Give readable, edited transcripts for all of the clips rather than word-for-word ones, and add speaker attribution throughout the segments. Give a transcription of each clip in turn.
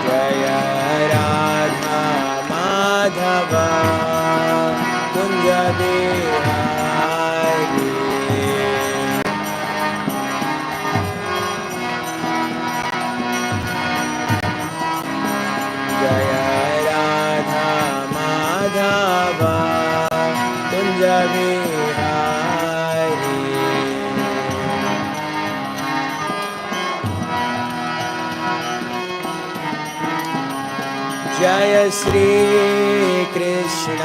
Speaker 1: जय राधा माधव कुंज बिहारी जय राधा माधव कुंज बिहारी जय श्री कृष्ण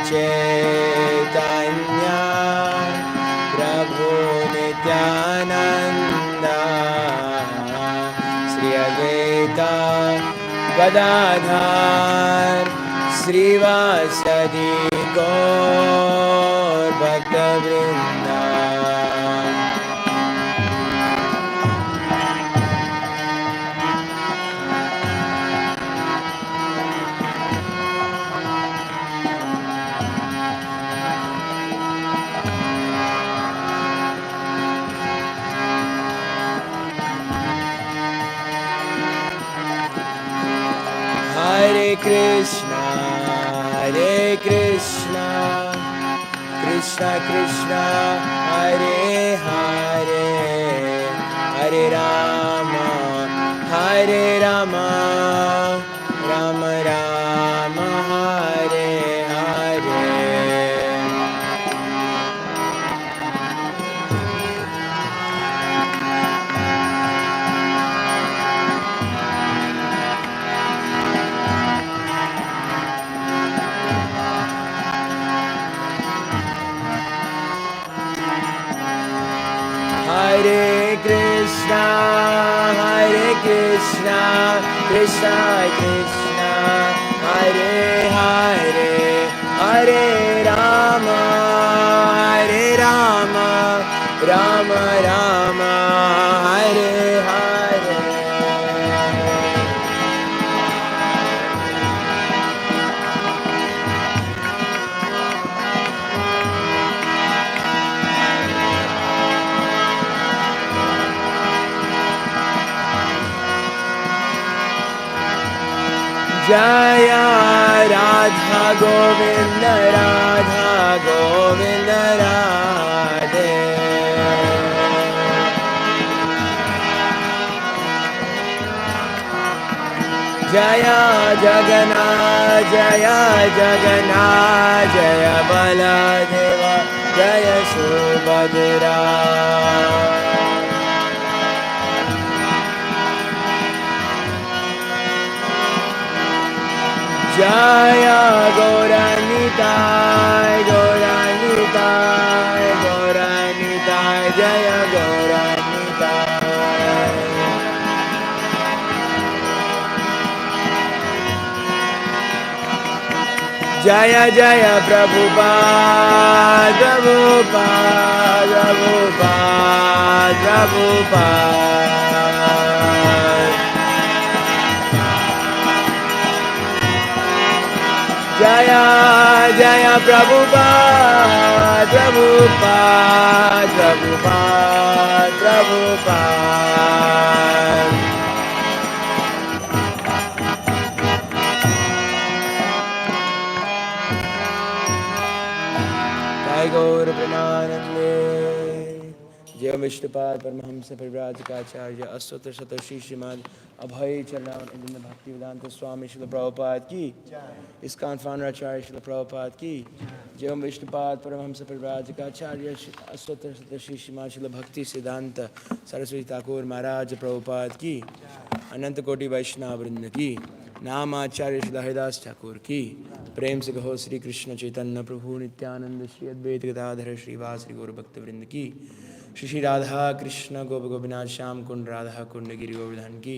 Speaker 1: चैतन्य प्रभु नित्यानंद श्री अद्वैत गदाधर श्रीवासदि गौर भक्तवृंद Hare Krishna, Krishna Krishna, Hare Hare, Hare Rama, Rama Rama, Hare Hare. Hare Krishna, Krishna Krishna, Hare Hare, Hare Rama, Rama Rama, Hare Hare. Jaya Radha Govinda, Radha Govinda Radhe. Jaya Jagannath, Jaya Jagannath, Jaya Baladeva, Jaya Subhadra. Jaya Gauranitai, Gauranitai, Gauranitai, Jaya Gauranitai. Jaya Jaya Prabhupada, Prabhupada, Prabhupada, Prabhupada. Jaya Jaya Prabhupada, Prabhupada, Prabhupada, Prabhupada. Jai Gaur Premanande, Jai Vishnupad Paramahamsa Parivrajikacharya Aswata Satashi Śrimad Abhay Charan Indra Bhakti Vedanta Swami Srila Prabhupada ki, ISKCON founder Acharya Srila Prabhupada ki, Jai Vishnupad Paramahamsa Parivrajikacharya Aswata Satashi Śrimad Srila Bhakti Siddhanta Saraswati Thakur Maharaj Prabhupada ki, Ananta Koti Vaishnava Vrinda ki, नाम आचार्य श्री हरिदास ठाकुर की प्रेम से कहो श्री कृष्ण चैतन्य प्रभु नित्यानंद श्री अद्वैत गदाधर श्रीवास श्री गौर भक्त वृंद की श्री राधा कृष्ण गोप गोपीनाथ श्याम कुंड राधा कुंड गिरि गोवर्धन की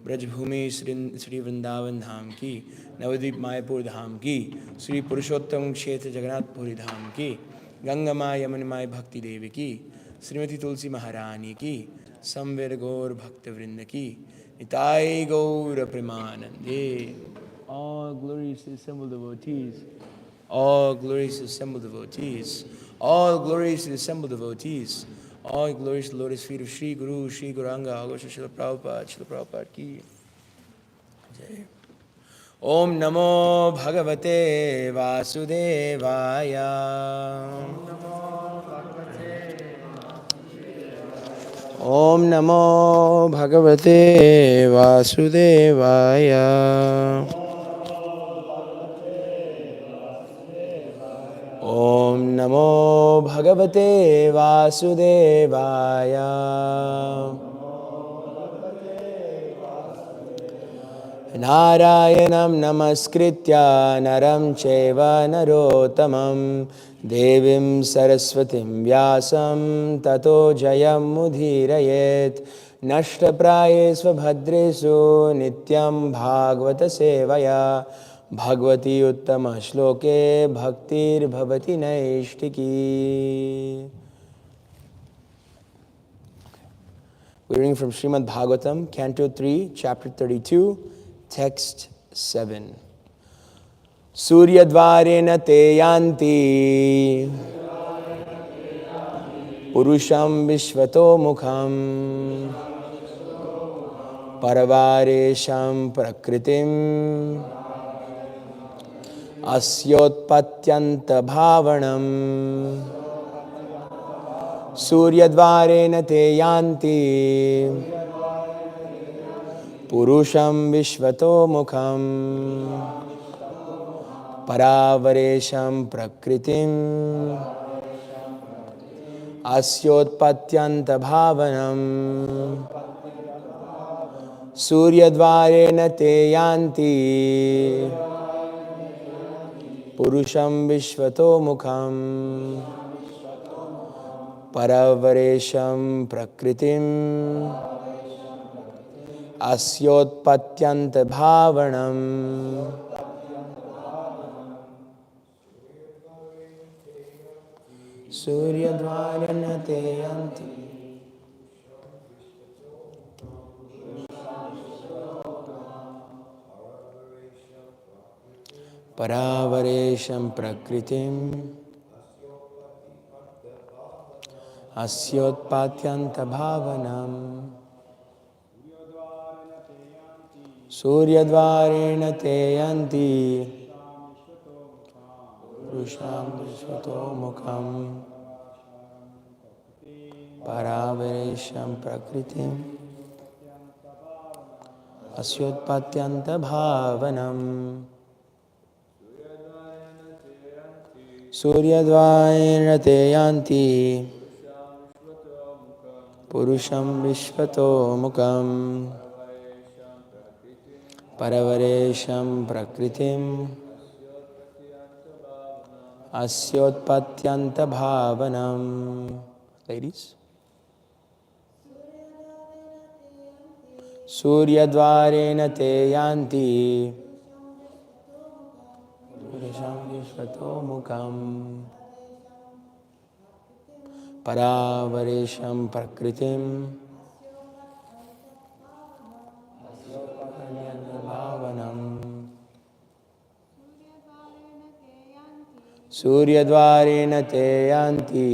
Speaker 1: ब्रजभूमि श्री वृंदावन धाम की नवद्वीप मायापुर धाम की श्री पुरुषोत्तम क्षेत्र जगन्नाथपुरी धाम की गंगा माँ यमुना माँ भक्ति देवी की श्रीमती तुलसी महारानी की संवेद गौर भक्त वृंद की Nitai Gaura Premanande. All glories to the assembled devotees. All glories to the assembled devotees. All glories to the assembled devotees. All glories to the lotus feet of Sri Guru, Sri Gauranga, Agosha Srila Prabhupada, Srila Prabhupada ki. Om Namo Bhagavate Vasudevaya. Om Namo Bhagavate Vasudevaya. Om Namo Bhagavate Vasudevaya. Narayanam Namaskritya Naram Cheva Narottamam Devim Saraswatim Vyasam Tato Jayam Mudhirayet Nashtaprayesva Bhadresu Nityam Bhagavata Sevaya Bhagavati Uttama Shloke Bhaktir Bhavati Naishtiki. We're reading from Śrimad Bhāgavatam, Canto 3, Chapter 32, Text 7. Suryadvarena te yanti Purusham Vishvato Mukham Paravaresham Prakritim Asyotpatyanta Bhavanam. Suryadvarena te yanti Purusham Vishvato Mukham Paravaresham Prakritim Asyotpatyanta Bhavanam. Suryadvarena te yanti Purusham Vishvato Mukham Paravaresham Prakritim Asyotpatyanta Bhavanam. Suryadvarena te yanti Paravaresham Prakritim Asyotpatyanta Bhavanam. Suryadvarena te yanti Purusham Vishvato Mukham Paravaresham Prakritim Asyotpatyanta Bhavanam. Suryadvarena te yanti Purusham Vishvato Mukham Paravaresham Prakritim Asyotpatyanta Bhavanam. Ladies. Suryadvarena te yanti Purusham Vishvato Mukham Paravaresham Prakritim Bhavanam. Suryadvarena te yanti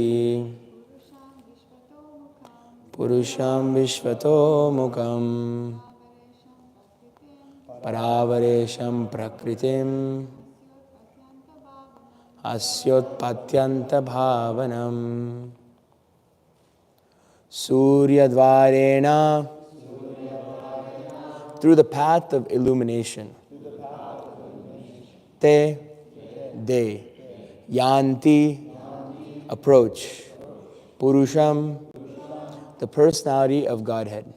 Speaker 1: Purusham Vishvato Mukham Paravaresham Prakritim Asyotpatyanta Bhavanam. Suryadvarena, through the path of illumination. Te, they. Yanti, approach. Purusham, the personality of Godhead.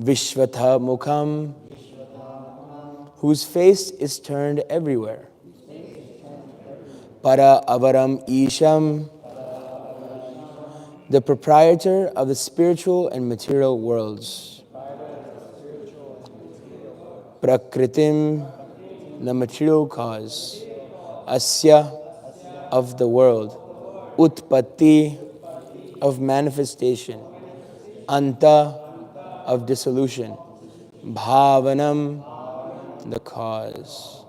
Speaker 1: Vishvatha Mukham, whose face is turned everywhere. Para Avaram Isham, the proprietor of the spiritual and material worlds. Prakritim, the material cause. Asya, of the world. Utpatti, of manifestation. Anta, of dissolution. Bhavanam, the cause.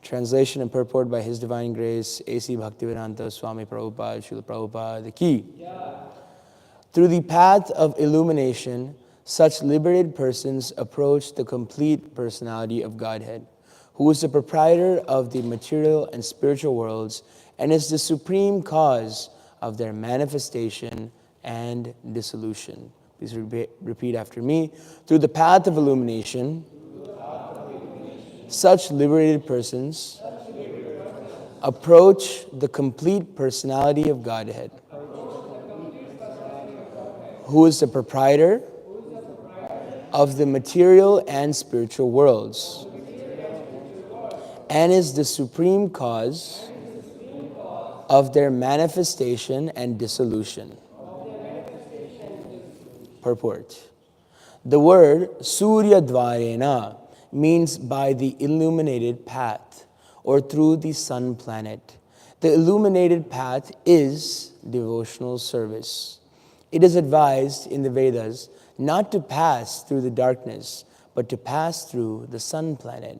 Speaker 1: Translation and purport by His Divine Grace, A.C. Bhaktivedanta Swami Prabhupada, Srila Prabhupada ki. Through the path of illumination, Such liberated persons approach the complete personality of Godhead, who is the proprietor of the material and spiritual worlds and is the supreme cause of their manifestation and dissolution. Please repeat after me. Through the path of illumination, such liberated persons approach the complete personality of Godhead, who is the proprietor of the material and spiritual worlds, and is the supreme cause of their manifestation and dissolution. Purport. The word Surya Dvarena means by the illuminated path, or through the sun planet. The illuminated path is devotional service. It is advised in the Vedas not to pass through the darkness, but to pass through the sun planet.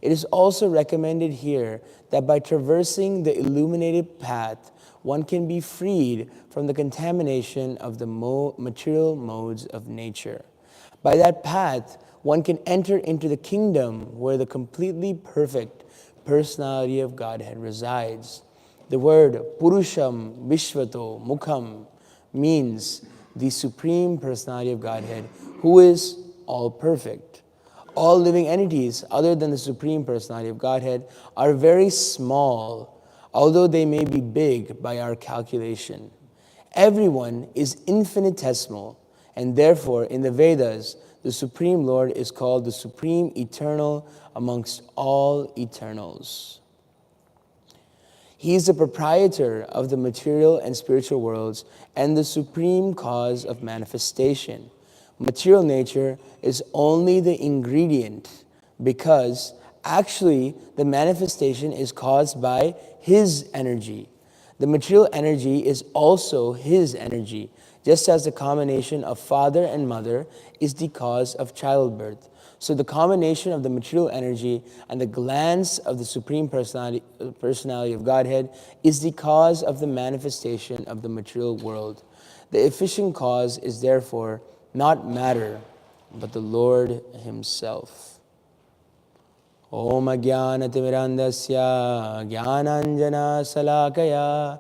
Speaker 1: It is also recommended here that by traversing the illuminated path, one can be freed from the contamination of the material modes of nature. By that path, one can enter into the kingdom where the completely perfect personality of Godhead resides. The word Purusham Vishvato Mukham means the supreme personality of Godhead, who is all perfect. All living entities other than the supreme personality of Godhead are very small, although they may be big by our calculation. Everyone is infinitesimal, and therefore in the Vedas, the Supreme Lord is called the Supreme Eternal amongst all eternals. He is the proprietor of the material and spiritual worlds and the supreme cause of manifestation. Material nature is only the ingredient because actually the manifestation is caused by His energy. The material energy is also His energy, just as the combination of father and mother is the cause of childbirth. So the combination of the material energy and the glance of the Supreme Personality of Godhead is the cause of the manifestation of the material world. The efficient cause is therefore not matter, but the Lord Himself. Om Ajnanatirmirandasya Jnananjana Salakaya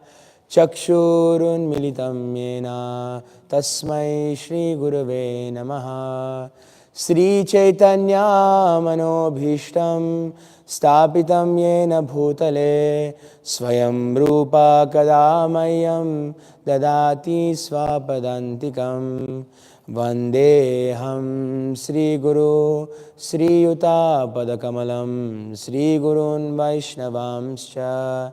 Speaker 1: Chakshurun Militam Yena Tasmai Shri Gurave Namaha. Sri Chaitanya Manobhishtam Stapitam Yena Bhutale Swayam Rupa Kadamayam Dadati Swapadantikam Vandeham Sri Guru Sri Yuta Padakamalam Sri Gurun Vaishnavamscha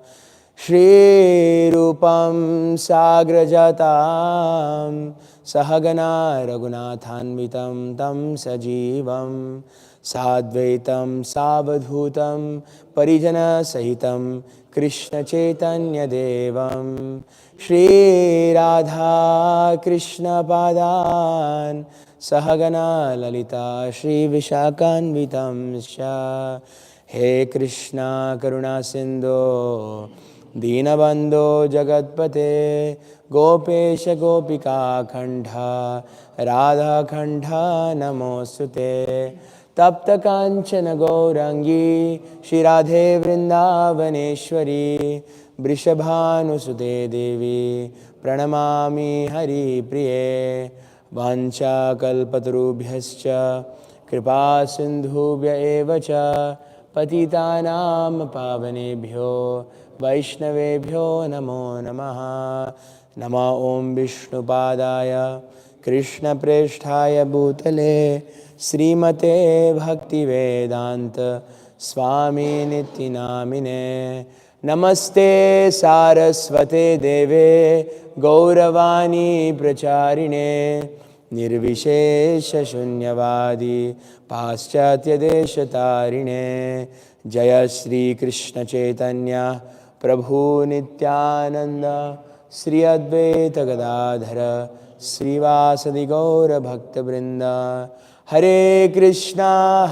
Speaker 1: Shri Rupam Sagrajatam Sahagana Raghunathanvitam Tam Sajivam Sadvaitam Savadhutam Parijana Sahitam Krishna Chaitanya Devam Shri Radha Krishna Padan Sahagana Lalita Shri Vishakanvitam Sha. He Krishna Karuna Sindhu Dinabandho Jagatpate Gopesha Gopika Khandha Radha Khandha Namostute Tapta Kanchana Gaurangi Shri Radhe Vrindavaneshwari Vrishabhanusute Devi Pranamami Hari Priye Vancha Kalpatarubhyascha Kripa Sindhubhya Evacha Patitanam Pavanebhyo Vaishnavebhyo Namo Namaha. Nama Om Vishnupadaya Krishna Presthaya Bhutale Srimate Bhakti Vedanta Swami Niti Namine. Namaste Saraswate Deve Gauravani Pracharine Nirvishesha Shunyavadi Paschatya Deshatarine. Jaya Shri Krishna Chaitanya Prabhu Nityananda Sri Advaita Gadadhara Srivasadi Gaura Bhakta Vrinda. Hare Krishna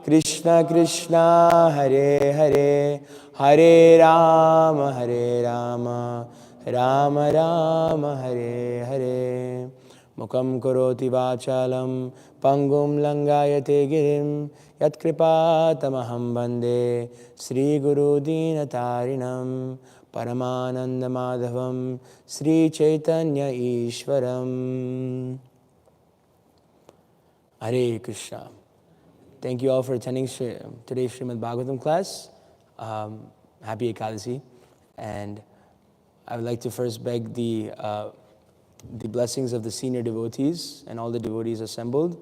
Speaker 1: Krishna Krishna Hare Hare Hare Rama Rama Rama Hare Hare. Mukam karoti vachalam pangum langayate girim yatkripatamaham bande Sri Guru Dinatarinam Paramananda Madhavam Sri Chaitanya Ishwaram. Hare Krishna. Thank you all for attending today's Śrimad Bhāgavatam class. Happy Ekadasi. And I would like to first beg the blessings of the senior devotees and all the devotees assembled,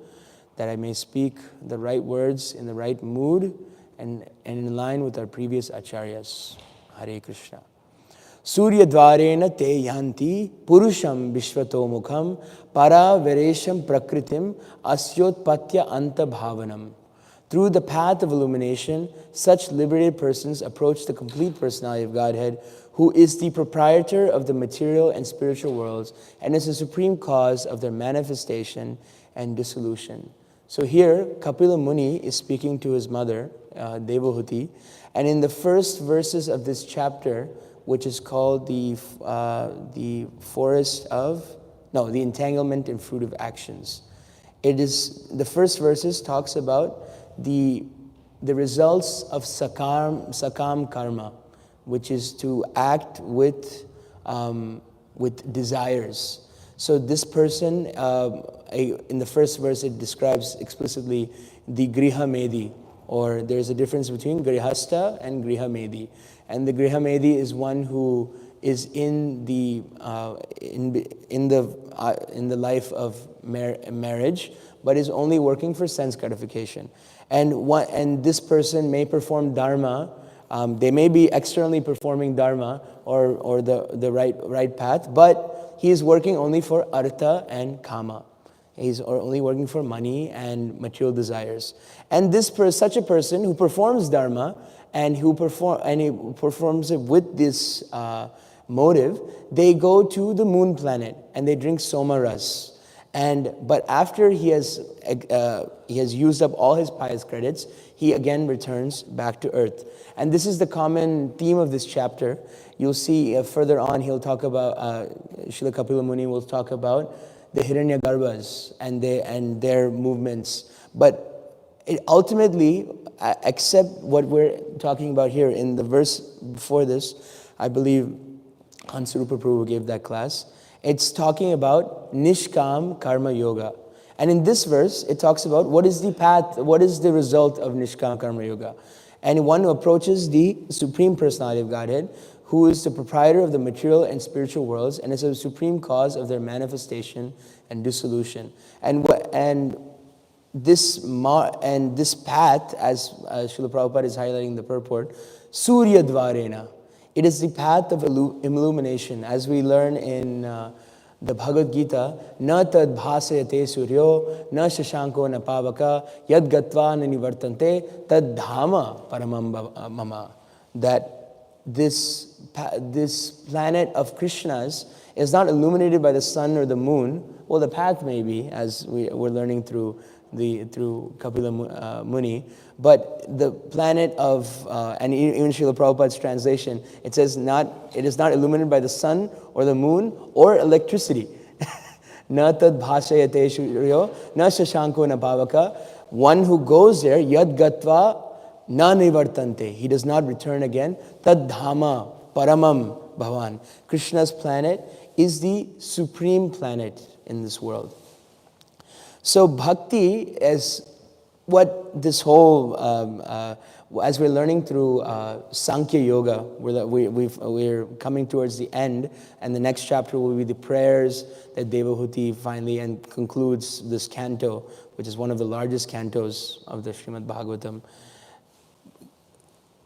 Speaker 1: that I may speak the right words in the right mood and in line with our previous acharyas. Hare Krishna. Surya dvarena te yanti purusham vishvato mukham para veresham prakritim asyotpatya anta bhavanam. Through the path of illumination, such liberated persons approach the complete personality of Godhead, who is the proprietor of the material and spiritual worlds and is the supreme cause of their manifestation and dissolution. So here, Kapila Muni is speaking to his mother, Devahuti, and in the first verses of this chapter, which is called the entanglement and fruit of actions. It is, the first verses talks about the results of sakam karma, which is to act with desires. So this person, in the first verse, it describes explicitly the griha medi, or there's a difference between grihasta and griha medi. And the griha medi is one who is in the life of marriage, but is only working for sense gratification. And this person may perform dharma. They may be externally performing dharma or the right path, but he is working only for artha and kama. He's only working for money and material desires. And such a person who performs dharma and he performs it with this motive, they go to the moon planet and they drink soma ras. But after he has used up all his pious credits, he again returns back to earth. And this is the common theme of this chapter. You'll see further on, he'll talk about, Srila Kapila Muni will talk about the Hiranyagarbhas and their movements. But ultimately, except what we're talking about here in the verse before this, I believe Hansarupa Prabhu gave that class. It's talking about Nishkam Karma Yoga. And in this verse, it talks about what is the path, what is the result of Nishkam Karma Yoga. And one who approaches the Supreme Personality of Godhead, who is the proprietor of the material and spiritual worlds, and is a supreme cause of their manifestation and dissolution. And this path, as Srila Prabhupada is highlighting the purport, Surya Dvarena. It is the path of illumination, as we learn in the Bhagavad Gita, na tad bhasayate suryo, na shashanko na pavaka, yad gatva na nivartante, tad dhama paramam mama. That this planet of Krishna's is not illuminated by the sun or the moon. Well, the path may be, as we're learning through Kapila Muni, but the planet of, and even Srila Prabhupada's translation, it says it is not illuminated by the sun or the moon or electricity. Na tad bhasayate shuryo, na shashanko na bhavaka. One who goes there, yad gatva na nivartante. He does not return again. Tad dhama paramam bhavan. Krishna's planet is the supreme planet in this world. So bhakti is what this whole, as we're learning through Sankhya Yoga, we're coming towards the end, and the next chapter will be the prayers that Devahuti finally concludes this canto, which is one of the largest cantos of the Śrimad Bhāgavatam.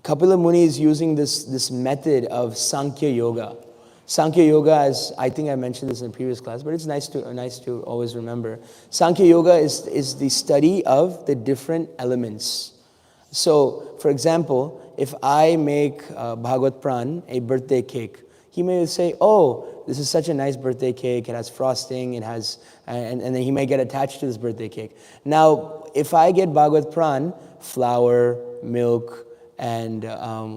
Speaker 1: Kapila Muni is using this method of Sankhya Yoga. Sankhya Yoga, as I think I mentioned this in a previous class, but it's nice to always remember. Sankhya Yoga is the study of the different elements. So, for example, if I make Bhagavad Pran a birthday cake, he may say, "Oh, this is such a nice birthday cake. It has frosting. It has," and then he may get attached to this birthday cake. Now, if I get Bhagavad Pran, flour, milk, and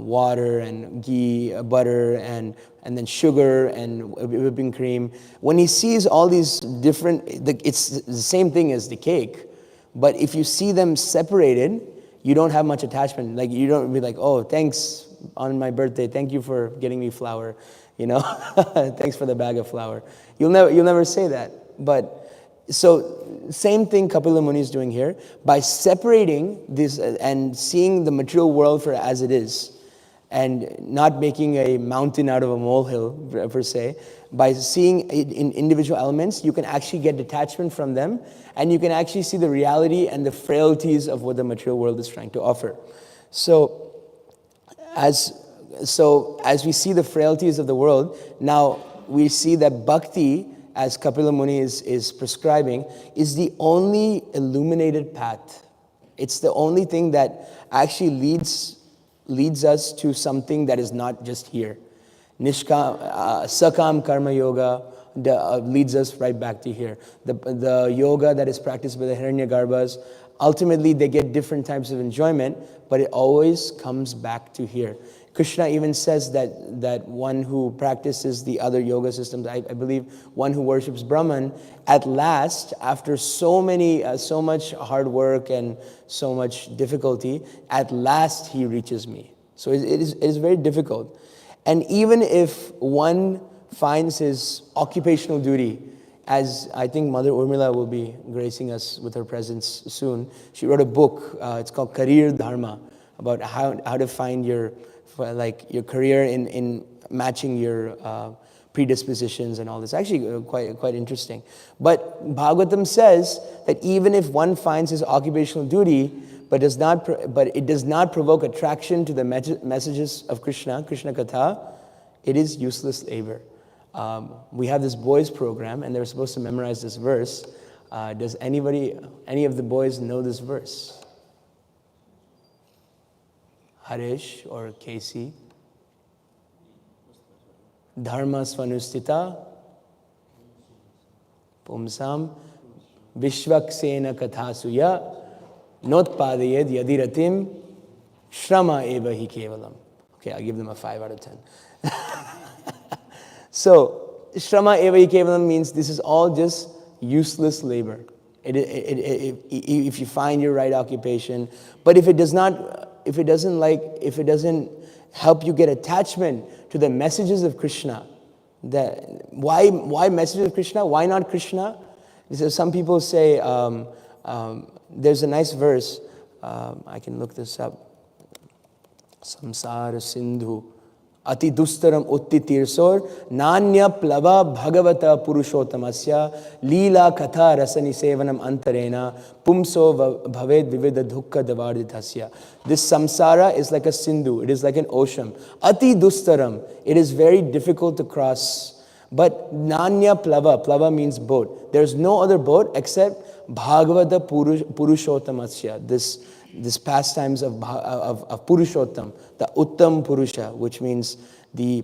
Speaker 1: water and ghee, butter, and then sugar and whipping cream. When he sees all these different, it's the same thing as the cake, but if you see them separated, you don't have much attachment. Like you don't be like, oh, thanks on my birthday, thank you for getting me flour, thanks for the bag of flour. You'll never say that. But so same thing Kapila Muni is doing here. By separating this and seeing the material world for as it is, and not making a mountain out of a molehill per se, by seeing it in individual elements, you can actually get detachment from them, and you can actually see the reality and the frailties of what the material world is trying to offer. So as we see the frailties of the world, now we see that bhakti, as Kapila Muni is prescribing, is the only illuminated path. It's the only thing that actually leads us to something that is not just here. Sakam Karma Yoga leads us right back to here. The yoga that is practiced by the Hiranyagarbhas, ultimately they get different types of enjoyment, but it always comes back to here. Krishna even says that one who practices the other yoga systems, I believe one who worships Brahman, at last, after so much hard work and so much difficulty, at last he reaches me. So it is very difficult. And even if one finds his occupational duty, as I think Mother Urmila will be gracing us with her presence soon, she wrote a book, it's called Career Dharma, about how to find your career in matching your predispositions and all this. Actually, quite interesting. But Bhāgavatam says that even if one finds his occupational duty, but it does not provoke attraction to the messages of Krishna Katha, it is useless labor. We have this boys program, and they're supposed to memorize this verse. Does any of the boys know this verse? Harish or Casey? Dharma svanustita pumsam vishvaksena kathasuya notpadayed yadiratim shrama eva hi kevalam. Okay, I'll give them a 5 out of 10. So, shrama eva hi kevalam means this is all just useless labor. If you find your right occupation, but if it doesn't help you get attachment to the messages of Krishna, why messages of Krishna? Why not Krishna? So some people say, there's a nice verse, I can look this up. Samsara Sindhu Ati Dustaram Utti Tirsor Nanya Plava Bhagavata Purushottamasya Leela Katha Rasani Sevanam Antarena Pumso Bhaved Vivida Dukka Davardhitasya. This samsara is like a Sindhu, it is like an ocean. Ati Dustaram, it is very difficult to cross. But Nanya Plava means boat. There's no other boat except Bhagavata Purushottamasya, this pastimes of Purushottam, the Uttam Purusha, which means the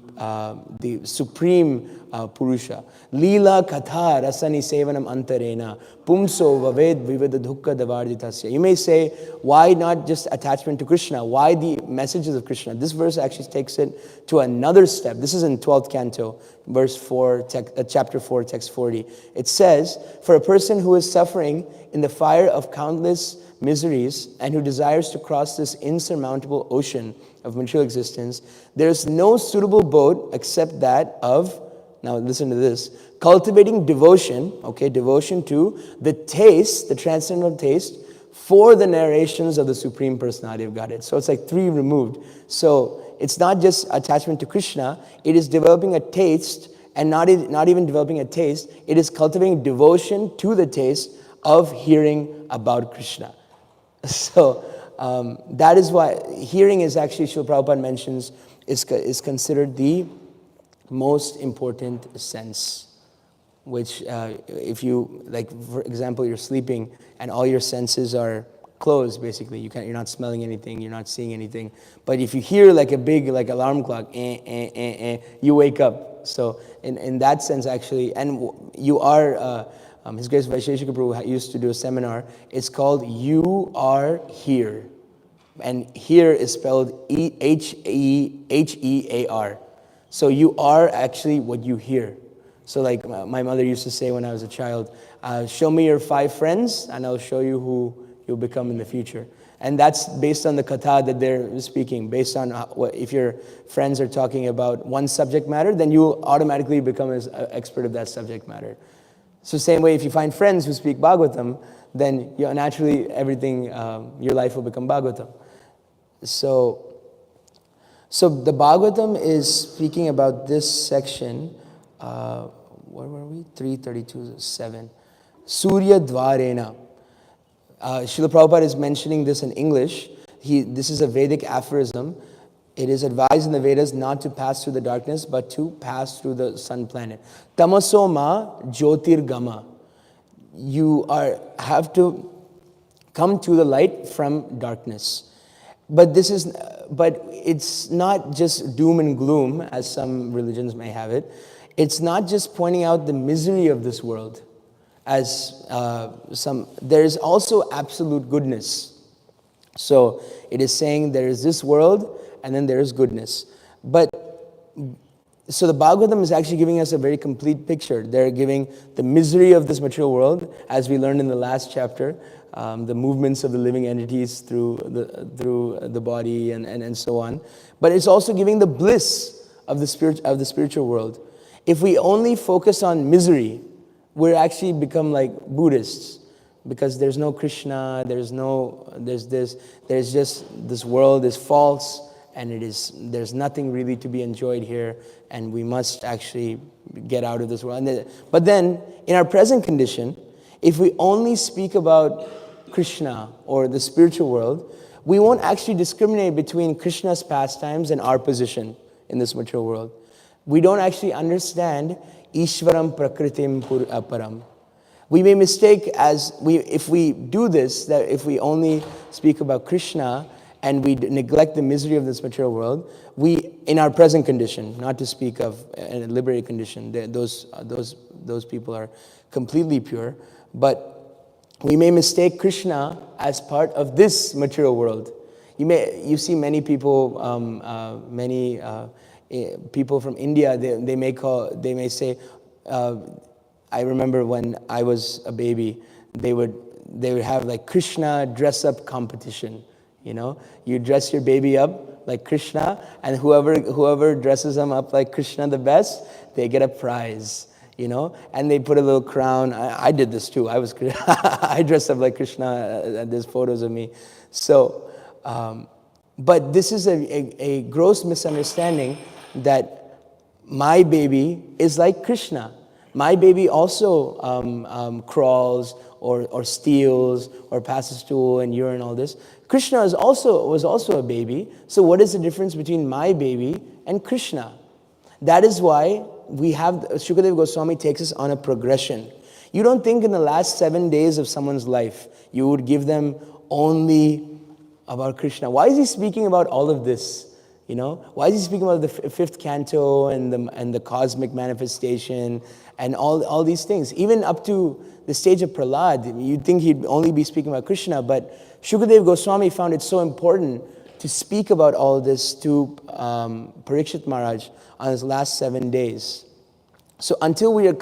Speaker 1: supreme Purusha. Leela Katha Rasani Sevanam Antarena Pumso Vaved Vivida Dukka Davardhitasya. You may say, why not just attachment to Krishna? Why the messages of Krishna? This verse actually takes it to another step. This is in 12th canto, verse 4, chapter 4, text 40. It says, for a person who is suffering in the fire of countless miseries and who desires to cross this insurmountable ocean of material existence, there is no suitable boat except that of, now listen to this, cultivating devotion, devotion to the taste, the transcendental taste, for the narrations of the Supreme Personality of Godhead. So it's like 3 removed. So it's not just attachment to Krishna, it is developing a taste, and not even developing a taste, it is cultivating devotion to the taste of hearing about Krishna. So that is why hearing is actually, Srila Prabhupada mentions, is considered the most important sense. Which if you, like for example, you're sleeping and all your senses are closed, basically. You're not smelling anything, you're not seeing anything. But if you hear like a big alarm clock, you wake up. So in that sense, actually, and you are... His Grace Vaisheshika Prabhu used to do a seminar. It's called You Are Here. And here is spelled Hear. So you are actually what you hear. So like my mother used to say when I was a child, show me your 5 friends and I'll show you who you'll become in the future. And that's based on the katha that they're speaking, based on if your friends are talking about one subject matter, then you automatically become an expert of that subject matter. So same way, if you find friends who speak Bhagavatam, then naturally everything, your life will become Bhagavatam. So the Bhagavatam is speaking about this section, where were we? 332.7. Surya Dvarena. Srila Prabhupada is mentioning this in English. This is a Vedic aphorism. It is advised in the Vedas not to pass through the darkness, but to pass through the sun planet. Tamaso ma jyotirgama. You have to come to the light from darkness. But it's not just doom and gloom, as some religions may have it. It's not just pointing out the misery of this world, as there is also absolute goodness. So it is saying there is this world, and then there is goodness. So the Bhagavatam is actually giving us a very complete picture. They're giving the misery of this material world, as we learned in the last chapter, the movements of the living entities through the body and so on. But it's also giving the bliss of the spiritual world. If we only focus on misery, we're actually become like Buddhists, because there's no Krishna, there's just this world is false, and there's nothing really to be enjoyed here, and we must actually get out of this world. But then, in our present condition, if we only speak about Krishna or the spiritual world, we won't actually discriminate between Krishna's pastimes and our position in this material world. We don't actually understand Ishvaram Prakritim Param. We may mistake if we do this, that if we only speak about Krishna and we neglect the misery of this material world, in our present condition, not to speak of a liberated condition, those people are completely pure, but we may mistake Krishna as part of this material world. You see many people, people from India, they may say, I remember when I was a baby, they would have like Krishna dress up competition. You dress your baby up like Krishna, and whoever dresses them up like Krishna the best, they get a prize. And they put a little crown. I did this too. I dressed up like Krishna. There's photos of me. So, but this is a gross misunderstanding that my baby is like Krishna. My baby also crawls or steals or passes stool and urine, all this. Krishna was also a baby. So what is the difference between my baby and Krishna? That is why Shukadeva Goswami takes us on a progression. You don't think in the last 7 days of someone's life, you would give them only about Krishna. Why is he speaking about all of this? Why is he speaking about the 5th canto and the cosmic manifestation and all these things? Even up to the stage of Prahlad, you'd think he'd only be speaking about Krishna, but Shukadeva Goswami found it so important to speak about all this to Parikshit Maharaj on his last 7 days. So until we're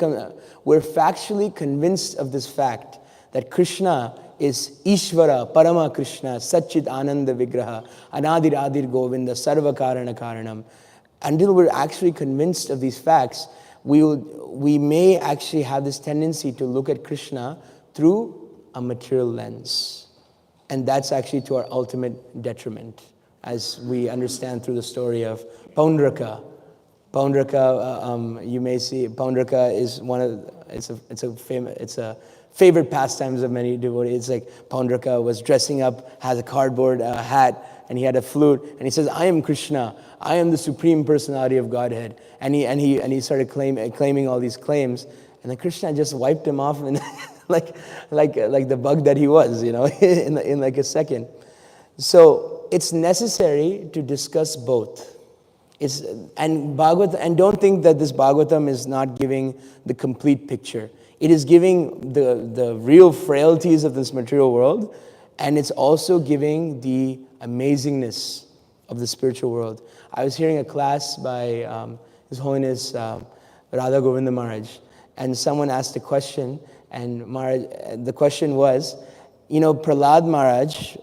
Speaker 1: factually convinced of this fact that Krishna is Ishvara, Parama Krishna, Satchit Ananda Vigraha, Anadir Adir Govinda, Sarva Karana Karanam, until we're actually convinced of these facts, we may actually have this tendency to look at Krishna through a material lens. And that's actually to our ultimate detriment, as we understand through the story of Paundraka. You may see Paundraka is it's a favorite pastimes of many devotees. It's like Paundraka was dressing up, has a cardboard hat, and he had a flute, and he says, "I am Krishna. I am the supreme personality of Godhead." And he started claiming all these claims, and then Krishna just wiped him off, and like the bug that he was, in like a second. So it's necessary to discuss both. And don't think that this Bhagavatam is not giving the complete picture. It is giving the real frailties of this material world, And it's also giving the amazingness of the spiritual world. I was hearing a class by His Holiness Radha Govinda Maharaj, and someone asked a question, and Maharaj, the question was, Prahlad Maharaj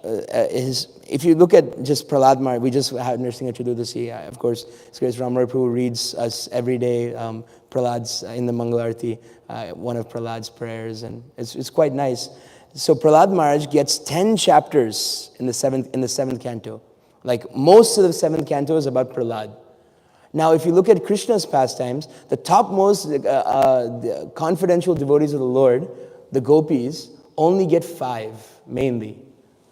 Speaker 1: if you look at just Prahlad Maharaj, we just had Nrsimha Chaturdashi, of course, His Grace Ramar Prabhu reads us every day Prahlad's in the Mangalarti, one of Prahlad's prayers, and it's quite nice. So Prahlad Maharaj gets 10 chapters in the seventh canto. Like most of the seventh canto is about Prahlad. Now, if you look at Krishna's pastimes, the topmost the confidential devotees of the Lord, the gopis, only get 5 mainly.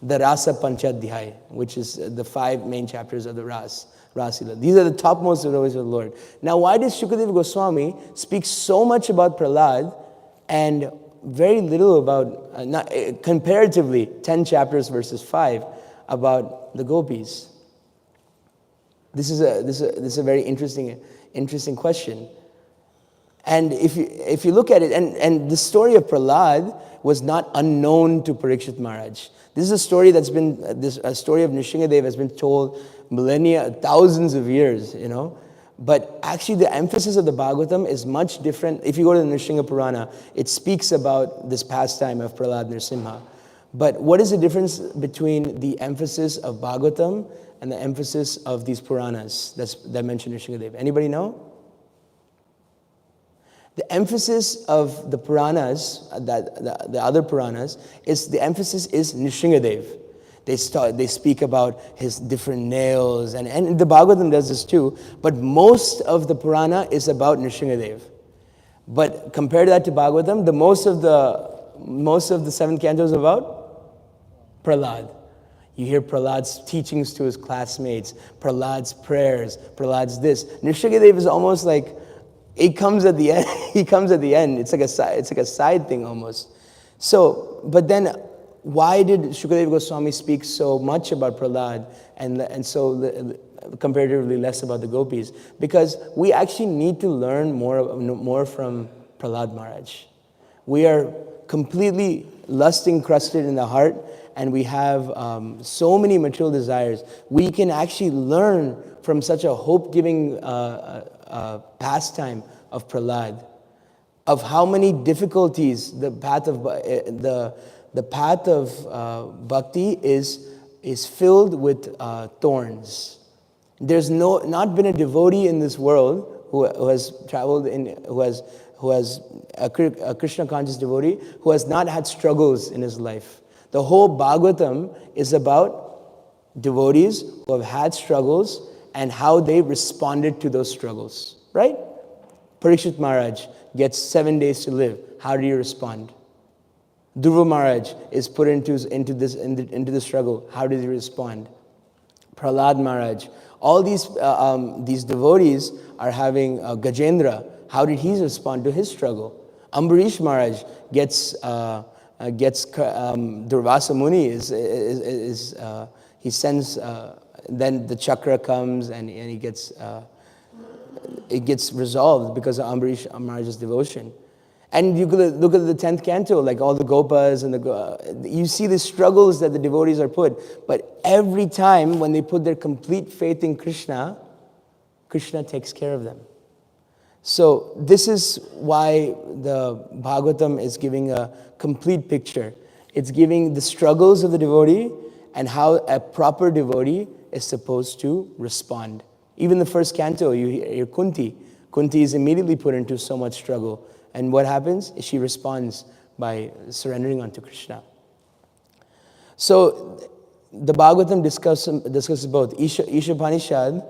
Speaker 1: The Rasa Panchadhyay, which is the 5 main chapters of the Rasila. These are the topmost devotees of the Lord. Now, why does Shukadeva Goswami speak so much about Prahlad and very little about, comparatively, 10 chapters versus 5 about the gopis? This is a very interesting question. And if you look at it, and the story of Prahlad was not unknown to Parikshit Maharaj. This is a story that's been, a story of Nrsimhadev has been told millennia, thousands of years, But actually the emphasis of the Bhagavatam is much different. If you go to the Nrsimha Purana, it speaks about this pastime of Prahlad Nrsimha. But what is the difference between the emphasis of Bhagavatam and the emphasis of these Puranas that mention Nrsimhadev? Anybody know? The emphasis of the Puranas, the other Puranas, the emphasis is Nrsimhadev. They speak about his different nails, and the Bhagavatam does this too, but most of the Purana is about Nrsimhadev. But compared that to Bhagavatam, most of the 7th canto is about Prahlad. You hear Prahlad's teachings to his classmates, Prahlad's prayers, Prahlad's this. Nrsimhadev is almost like, it comes at the end. He comes at the end. It's like a side thing almost. So, but then, why did Shukadeva Goswami speak so much about Prahlad and so comparatively less about the gopis? Because we actually need to learn more from Prahlad Maharaj. We are completely lust-encrusted in the heart, and we have so many material desires. We can actually learn from such a hope-giving pastime of Prahlad, of how many difficulties the path of bhakti is filled with thorns. There's not been a devotee in this world who has traveled who has a Krishna conscious devotee who has not had struggles in his life. The whole Bhagavatam is about devotees who have had struggles and how they responded to those struggles, right? Parikshit Maharaj gets 7 days to live. How do you respond? Dhruva Maharaj is put into the struggle. How did he respond? Prahlad Maharaj. All these devotees are having Gajendra. How did he respond to his struggle? Ambarish Maharaj gets Durvasa Muni he sends. Then the chakra comes and it gets resolved because of Ambarish Maharaj's devotion. And you could look at the 10th canto, like all the gopas and you see the struggles that the devotees are put. But every time when they put their complete faith in Krishna, Krishna takes care of them. So this is why the Bhagavatam is giving a complete picture. It's giving the struggles of the devotee and how a proper devotee is supposed to respond. Even the first canto, you hear Kunti. Kunti is immediately put into so much struggle. And what happens? She responds by surrendering unto Krishna. So the Bhagavatam discusses both. Ishopanishad,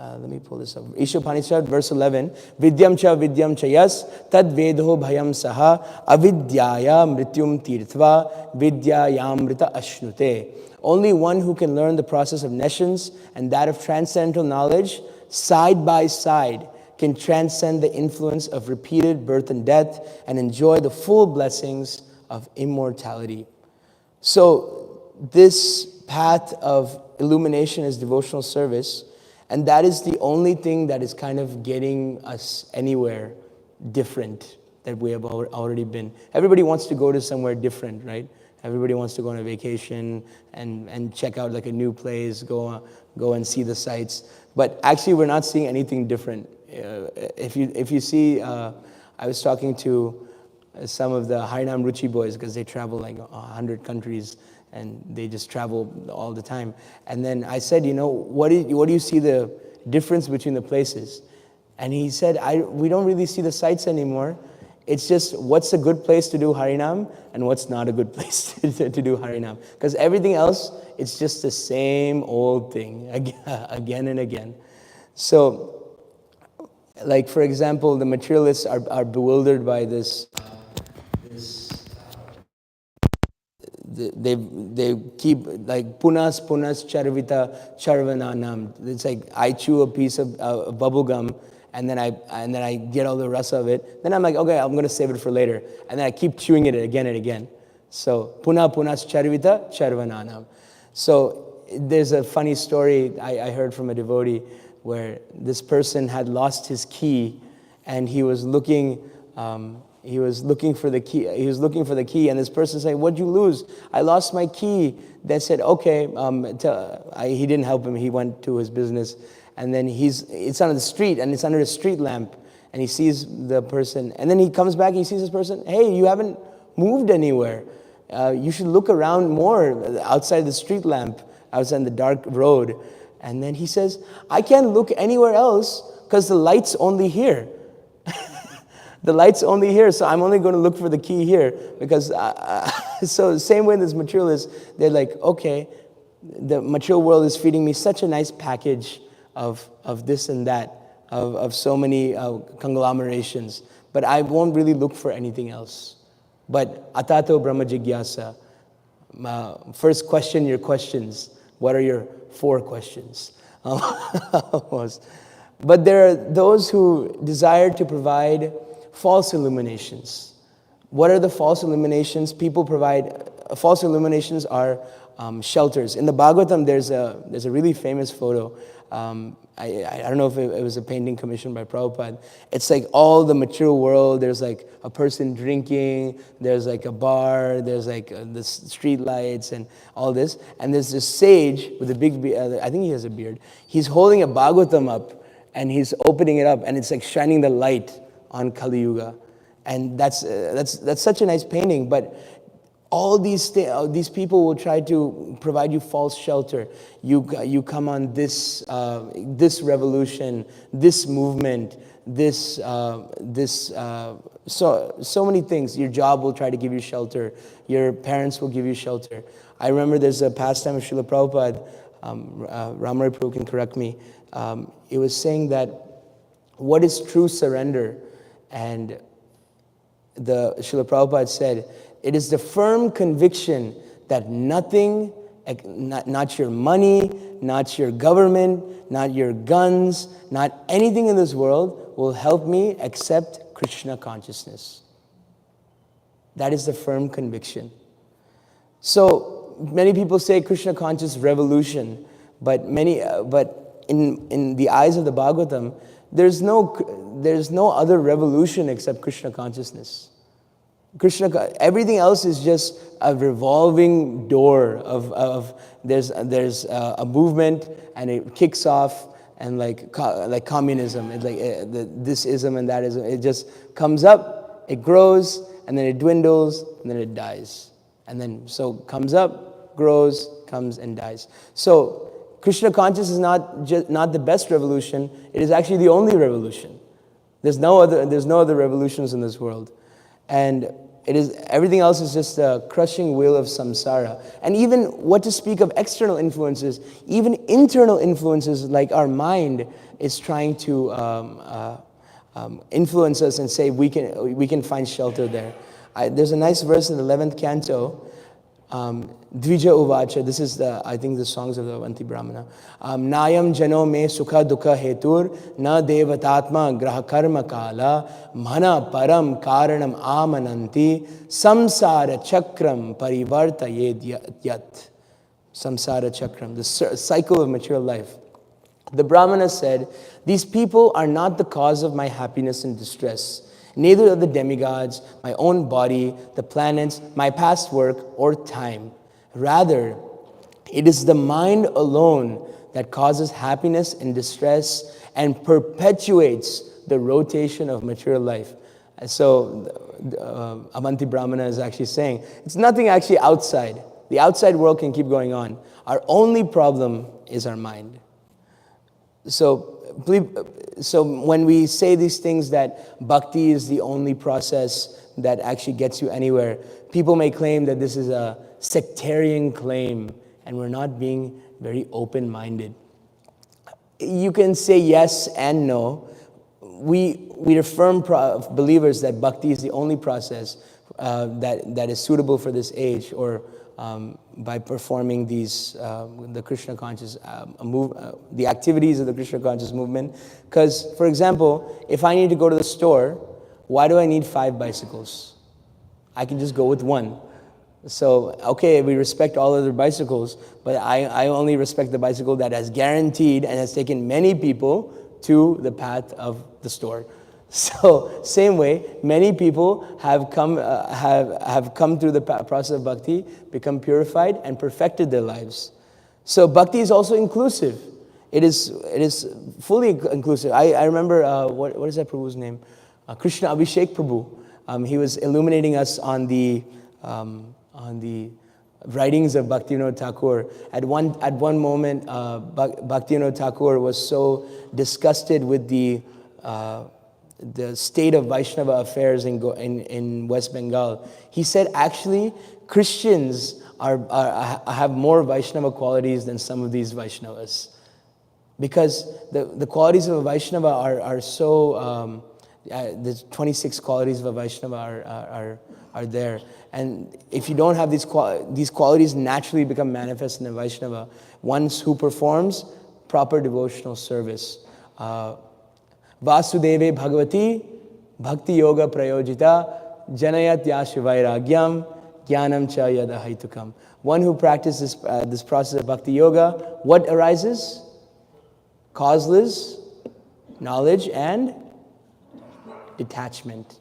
Speaker 1: let me pull this up. Ishopanishad, verse 11. Vidyam cha yas tad vedo bhayam saha avidyaya mrityum tirtva vidyayamrita ashnute. Only one who can learn the process of nescience and that of transcendental knowledge side by side can transcend the influence of repeated birth and death and enjoy the full blessings of immortality. So this path of illumination is devotional service, and that is the only thing that is kind of getting us anywhere different that we have already been. Everybody wants to go to somewhere different, right? Everybody wants to go on a vacation and check out like a new place, go and see the sights. But actually, we're not seeing anything different. If you see, I was talking to some of the Harinam Ruchi boys because they travel like 100 countries and they just travel all the time. And then I said, what do you see the difference between the places? And he said, we don't really see the sights anymore. It's just what's a good place to do Harinam and what's not a good place to do Harinam. Because everything else, it's just the same old thing again and again. So, like for example, the materialists are bewildered by this. They keep like punas charvita charvananam. It's like I chew a piece of bubble gum. And then I get all the rest of it. Then I'm like, okay, I'm going to save it for later. And then I keep chewing it again and again. So, punas charvita charvananam. So, there's a funny story I heard from a devotee where this person had lost his key and he was looking for the key. He was looking for the key, and this person said, "What'd you lose?" "I lost my key." They said, "Okay." He didn't help him. He went to his business. And then it's on the street, and it's under a street lamp, and he sees the person. And then he comes back, he sees this person. "Hey, you haven't moved anywhere. You should look around more outside the street lamp, outside the dark road." And then he says, "I can't look anywhere else because the light's only here." The light's only here, so I'm only going to look for the key here. Because so the same way this materialist, they're like, okay, the material world is feeding me such a nice package of this and that, of so many conglomerations, but I won't really look for anything else. But atato brahma jigyasa, first question your questions. What are your 4 questions? But there are those who desire to provide false illuminations. What are the false illuminations? People provide false illuminations are shelters. In the Bhāgavatam, there's a really famous photo. I don't know if it was a painting commissioned by Prabhupada. It's like all the material world. There's like a person drinking. There's like a bar. There's like the street lights and all this. And there's this sage with a big beard. I think he has a beard. He's holding a Bhāgavatam up and he's opening it up and it's like shining the light on Kali Yuga. And that's such a nice painting. But all these people will try to provide you false shelter. You come on this revolution, this movement, so many things. Your job will try to give you shelter. Your parents will give you shelter. I remember there's a pastime of Srila Prabhupada. Ramarai Prabhu can correct me. It was saying that what is true surrender, and the Srila Prabhupada said, it is the firm conviction that nothing, not your money, not your government, not your guns, not anything in this world will help me except Krishna consciousness. That is the firm conviction. So many people say Krishna conscious revolution, but in the eyes of the Bhagavatam, there's no other revolution except Krishna consciousness. Everything else is just a revolving door of there's a movement and it kicks off, and like communism, it's like this ism and that ism. It just comes up, it grows, and then it dwindles, and then it dies, and then so comes up, grows, comes and dies. So Krishna consciousness is not the best revolution. It is actually the only revolution. There's no other revolutions in this world. And everything else is just a crushing wheel of samsara. And even what to speak of external influences, even internal influences like our mind is trying to influence us and say we can find shelter there. There's a nice verse in the 11th canto, Dvija Uvacha. This is I think the songs of the Avanti Brahmana. Nayam jano me sukha dukha hetur na devatatma graha karma kala mana param karanam amananti samsara chakram parivartayed yat. Samsara chakram, the cycle of material life. The Brahmana said, these people are not the cause of my happiness and distress. neither of the demigods, my own body, the planets, my past work, or time. Rather, it is the mind alone that causes happiness and distress and perpetuates the rotation of material life. So Avanti Brahmana is actually saying, it's nothing actually outside. The outside world can keep going on. Our only problem is our mind. So when we say these things that bhakti is the only process that actually gets you anywhere, people may claim that this is a sectarian claim and we're not being very open-minded. You can say yes and no. We affirm believers that bhakti is the only process that is suitable for this age, or by performing these the Krishna conscious the activities of the Krishna conscious movement. Because, for example, if I need to go to the store, why do I need 5 bicycles? I can just go with one. So, okay, we respect all other bicycles, but I only respect the bicycle that has guaranteed and has taken many people to the path of the store. So, same way, many people have come through the process of bhakti, become purified, and perfected their lives. So, bhakti is also inclusive. It is fully inclusive. I remember what is that Prabhu's name? Krishna Abhishek Prabhu. He was illuminating us on the writings of Bhaktivinoda Thakur. At one moment, Bhaktivinoda Thakur was so disgusted with the state of Vaishnava affairs in West Bengal. He said, actually, Christians have more Vaishnava qualities than some of these Vaishnavas. Because the qualities of a Vaishnava are so, the 26 qualities of a Vaishnava are there. And if you don't have these qualities naturally become manifest in a Vaishnava, one who performs proper devotional service. Vasudeve Bhagavati Bhakti Yoga Prayojita Janayat Yashivairagyam Jnanam Cha Yada Haitukam. One who practices this process of Bhakti Yoga, what arises? Causeless knowledge and detachment.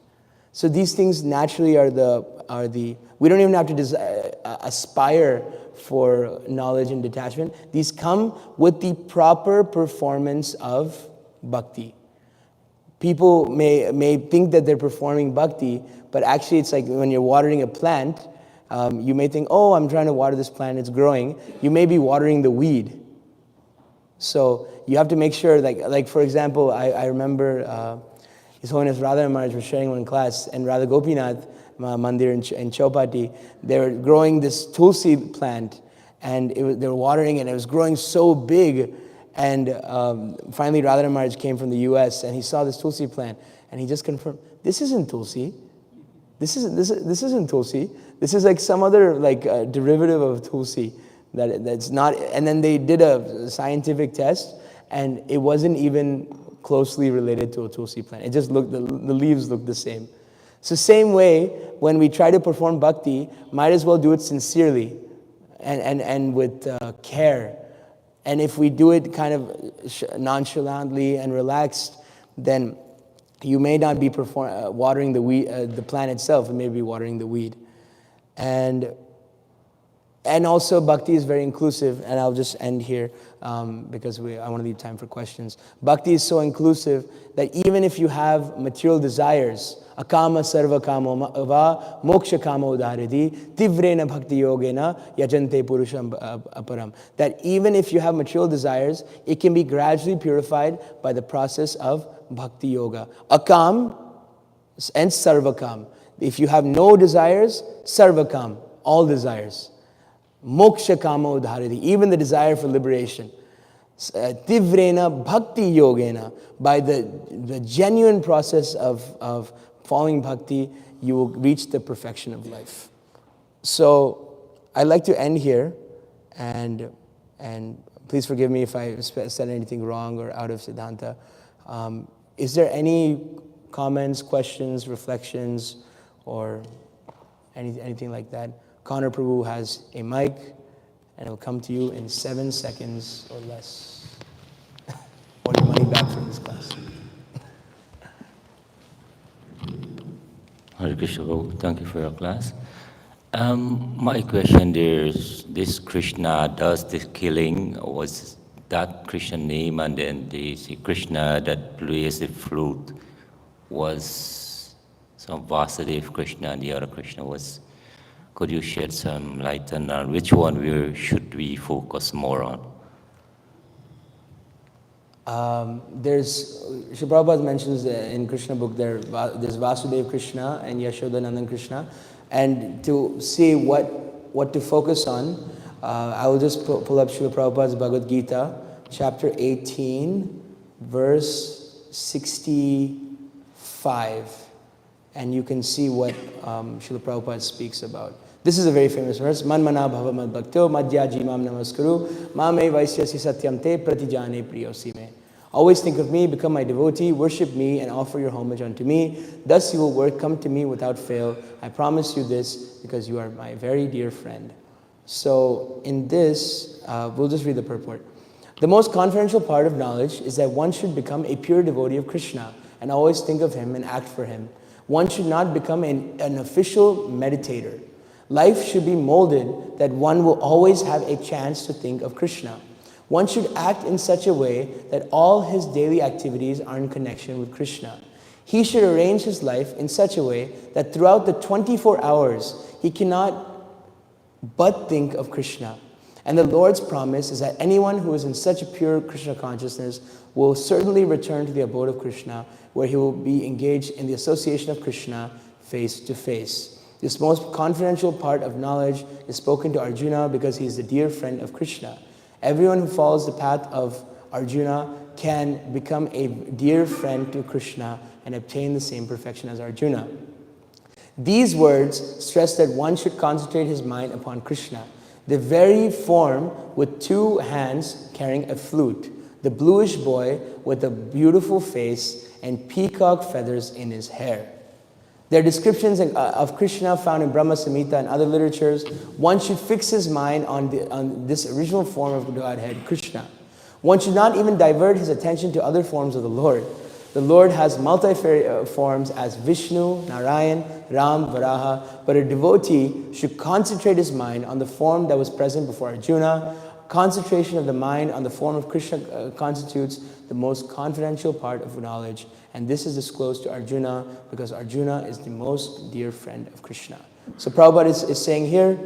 Speaker 1: So these things naturally are the we don't even have to aspire for knowledge and detachment. These come with the proper performance of bhakti. People may think that they're performing bhakti, but actually it's like when you're watering a plant, you may think, oh, I'm trying to water this plant, it's growing. You may be watering the weed. So you have to make sure, like for example, I remember His Holiness Radha Maharaj was sharing one class, and Radha Gopinath Mandir in Chowpatty, they were growing this tulsi plant, and they were watering it, and it was growing so big. And finally, Radha Maharaj came from the US, and he saw this tulsi plant, and he just confirmed, this isn't tulsi. This isn't tulsi. This is like some other derivative of tulsi that's not. And then they did a scientific test, and it wasn't even closely related to a tulsi plant. It just looked, the leaves looked the same. So same way, when we try to perform bhakti, might as well do it sincerely and with care. And if we do it kind of nonchalantly and relaxed, then you may not be watering the plant itself. You may be watering the weed. And also bhakti is very inclusive, and I'll just end here because I want to leave time for questions. Bhakti is so inclusive that even if you have material desires, akama sarva kamo va moksha kamo udhariti tivrena bhakti yogena yajante purusham aparam. That even if you have material desires, it can be gradually purified by the process of bhakti yoga. Akam and sarvakam. If you have no desires, sarvakam, all desires. Moksha kama udhariti, even the desire for liberation. Tivrena bhakti yogena, by the genuine process of following bhakti, you will reach the perfection of life. So I'd like to end here, and please forgive me if I said anything wrong or out of Siddhanta. Is there any comments, questions, reflections, or anything like that? Connor Prabhu has a mic, and it will come to you in 7 seconds or less. Want your money back from this class.
Speaker 2: Hare Krishna, Prabhu. Thank you for your class. My question is, this Krishna does this killing, was that Krishna name, and then the Krishna that plays the flute was some Vasudeva Krishna, and the other Krishna was, could you shed some light on which one should we focus more on?
Speaker 1: Srila Prabhupada mentions in Krishna book there's Vasudeva Krishna and Yashodanandan Krishna, and to see what to focus on, I will just pull up Srila Prabhupada's Bhagavad Gita, chapter 18, verse 65, and you can see what Srila Prabhupada speaks about. This is a very famous verse. Manmana bhava mad bhakto madhya jimam namaskuru mame vaisyasi satyam te pratijane priyosi me. Always think of me, become my devotee, worship me, and offer your homage unto me. Thus you will come to me without fail. I promise you this because you are my very dear friend. So in this, we'll just read the purport. The most confidential part of knowledge is that one should become a pure devotee of Krishna and always think of him and act for him. One should not become an official meditator. Life should be molded that one will always have a chance to think of Krishna. One should act in such a way that all his daily activities are in connection with Krishna. He should arrange his life in such a way that throughout the 24 hours, he cannot but think of Krishna. And the Lord's promise is that anyone who is in such a pure Krishna consciousness will certainly return to the abode of Krishna, where he will be engaged in the association of Krishna face to face. This most confidential part of knowledge is spoken to Arjuna because he is the dear friend of Krishna. Everyone who follows the path of Arjuna can become a dear friend to Krishna and obtain the same perfection as Arjuna. These words stress that one should concentrate his mind upon Krishna, the very form with two hands carrying a flute, the bluish boy with a beautiful face and peacock feathers in his hair. There are descriptions of Krishna found in Brahma Samhita and other literatures. One should fix his mind on this original form of Godhead, Krishna. One should not even divert his attention to other forms of the Lord. The Lord has multi-forms as Vishnu, Narayan, Ram, Varaha, but a devotee should concentrate his mind on the form that was present before Arjuna. Concentration of the mind on the form of Krishna constitutes the most confidential part of knowledge, and this is disclosed to Arjuna because Arjuna is the most dear friend of Krishna. So Prabhupada is saying here,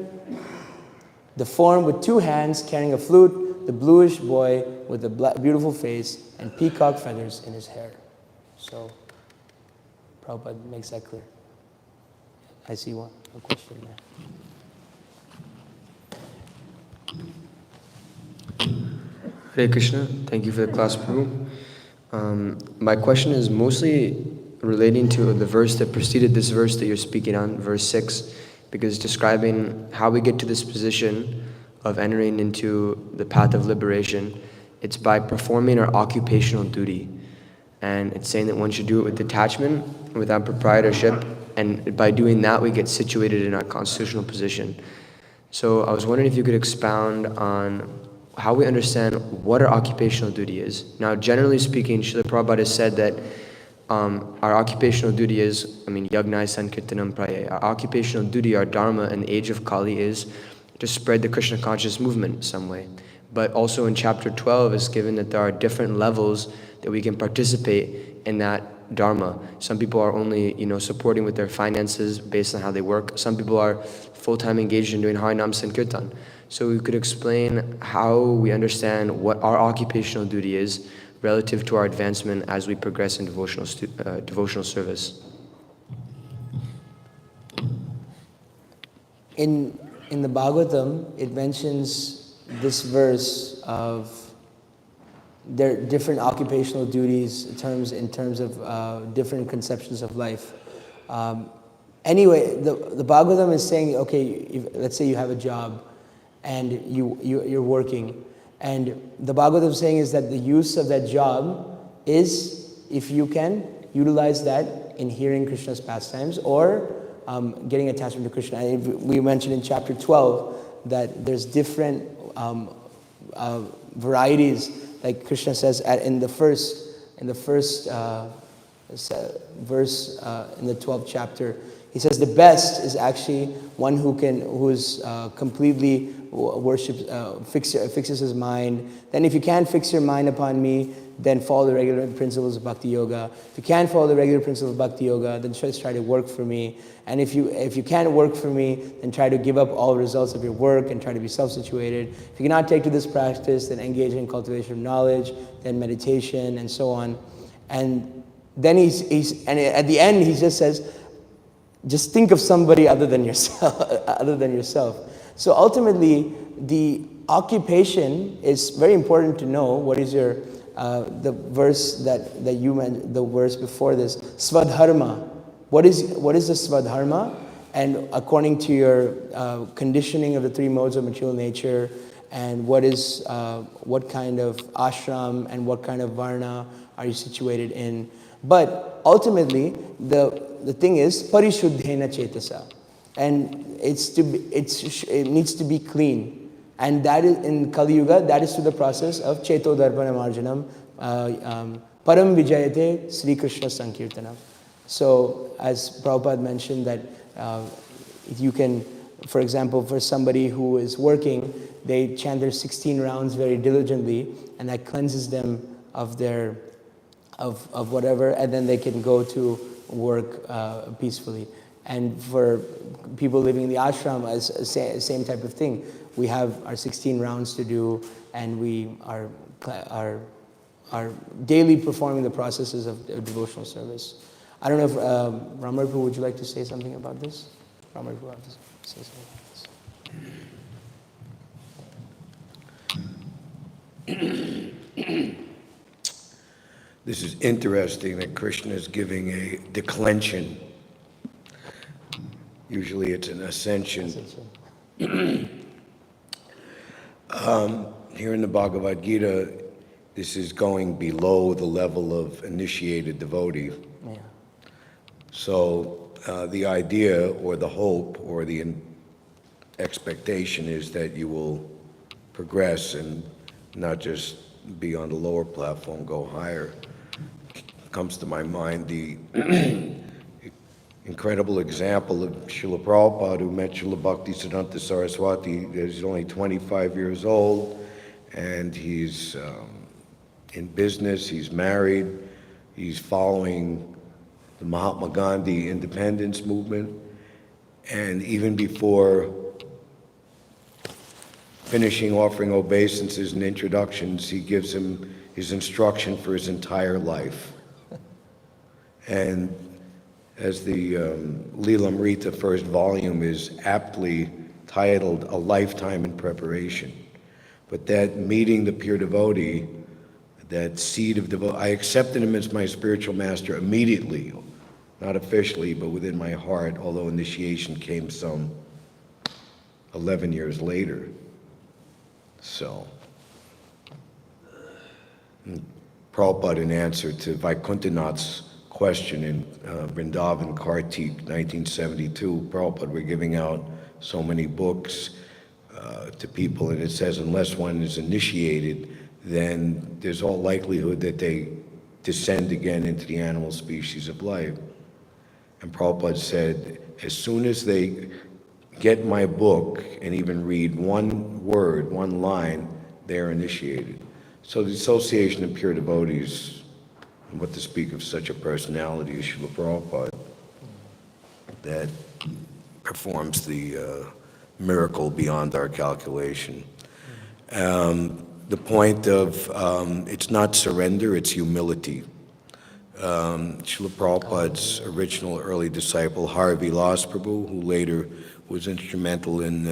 Speaker 1: the form with two hands carrying a flute, the bluish boy with a beautiful face and peacock feathers in his hair. So Prabhupada makes that clear. I see a question there.
Speaker 3: Hare Krishna, thank you for the class, Prabhu. My question is mostly relating to the verse that preceded this verse that you're speaking on, verse 6, because it's describing how we get to this position of entering into the path of liberation. It's by performing our occupational duty. And it's saying that one should do it with detachment, without proprietorship, and by doing that we get situated in our constitutional position. So I was wondering if you could expound on how we understand what our occupational duty is. Now, generally speaking, Srila Prabhupada has said that our occupational duty is, yagnai sankirtanam praye. Our occupational duty, our dharma in the age of Kali is to spread the Krishna conscious movement in some way. But also in chapter 12 is given that there are different levels that we can participate in that dharma. Some people are only, supporting with their finances based on how they work. Some people are full-time engaged in doing Harinam Sankirtan. So we could explain how we understand what our occupational duty is relative to our advancement as we progress in devotional service.
Speaker 1: In the Bhāgavatam, it mentions this verse of their different occupational duties in terms of different conceptions of life. Anyway, the Bhāgavatam is saying, okay, let's say you have a job and you're working, and the Bhāgavatam is saying is that the use of that job is, if you can, utilize that in hearing Krishna's pastimes or getting attachment to Krishna. And we mentioned in chapter 12 that there's different varieties, like Krishna says in the first verse in the 12th chapter. He says the best is actually one who's completely worships, fixes his mind. Then if you can't fix your mind upon me, then follow the regular principles of Bhakti Yoga. If you can't follow the regular principles of Bhakti Yoga, then just try to work for me. And if you can't work for me, then try to give up all results of your work and try to be self-situated. If you cannot take to this practice, then engage in cultivation of knowledge, then meditation, and so on. And then and at the end he just says, just think of somebody other than yourself. So ultimately, the occupation is very important to know. What is your the verse that you meant, the verse before this, Svadharma. What is the Svadharma? And according to your conditioning of the three modes of material nature, and what kind of ashram and what kind of varna are you situated in? But ultimately, the thing is parishuddhena chetasa, and it needs to be clean, and that is in Kali Yuga. That is through the process of cheto darpana marjanam, param vijayate Sri Krishna sankirtanam. So, as Prabhupada mentioned, that you can, for example, for somebody who is working, they chant their 16 rounds very diligently, and that cleanses them of their of whatever, and then they can go to work peacefully. And for people living in the ashram, as same type of thing. We have our 16 rounds to do, and we are daily performing the processes of devotional service. I don't know if Ramarpu, would you like to say something about this? Ramarpu, would like to say something about this.
Speaker 4: This is interesting that Krishna is giving a declension. Usually it's an ascension. Here in the Bhagavad Gita, this is going below the level of initiated devotee.
Speaker 1: Yeah.
Speaker 4: So the idea or the hope or the expectation is that you will progress and not just be on the lower platform, go higher. Comes to my mind the incredible example of Srila Prabhupada, who met Srila Bhaktisiddhanta Saraswati. He's only 25 years old, and he's in business, he's married, he's following the Mahatma Gandhi independence movement, and even before finishing offering obeisances and introductions, he gives him his instruction for his entire life. And as the Leelamrita first volume is aptly titled, A Lifetime in Preparation. But that meeting the pure devotee, that seed of devotee, I accepted him as my spiritual master immediately, not officially, but within my heart, although initiation came some 11 years later. So, Prabhupada, in answer to Vaikuntanath's question in Vrindavan Kartik, 1972, Prabhupada, we're giving out so many books to people, and it says unless one is initiated, then there's all likelihood that they descend again into the animal species of life. And Prabhupada said, as soon as they get my book and even read one word, one line, they're initiated. So the Association of Pure Devotees, and what to speak of such a personality as Srila Prabhupada, that performs the miracle beyond our calculation. The point of, it's not surrender, it's humility. Srila Prabhupada's original early disciple, Hari Vilas Prabhu, who later was instrumental in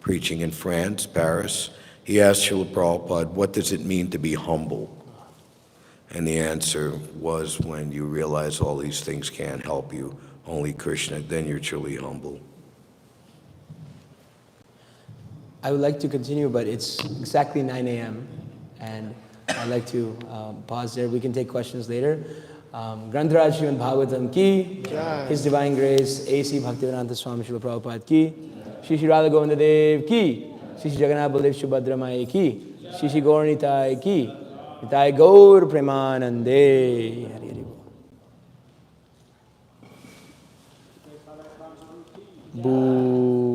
Speaker 4: preaching in France, Paris, he asked Srila Prabhupada, what does it mean to be humble? And the answer was, when you realize all these things can't help you, only Krishna, then you're truly humble.
Speaker 1: I would like to continue, but it's exactly 9 a.m. and I'd like to pause there. We can take questions later. Grantharaj Śrimad Bhāgavatam ki, His Divine Grace, A.C. Bhaktivedanta Swami Srila Prabhupada ki, Shri Shri Radha Govinda Dev ki, Shri Shri Jagannath Baladev Subhadra Maya ki, Shri Shri Gaur Nitai ki, Nitai Gaur Premanande. Hari Hari Bol. Boo.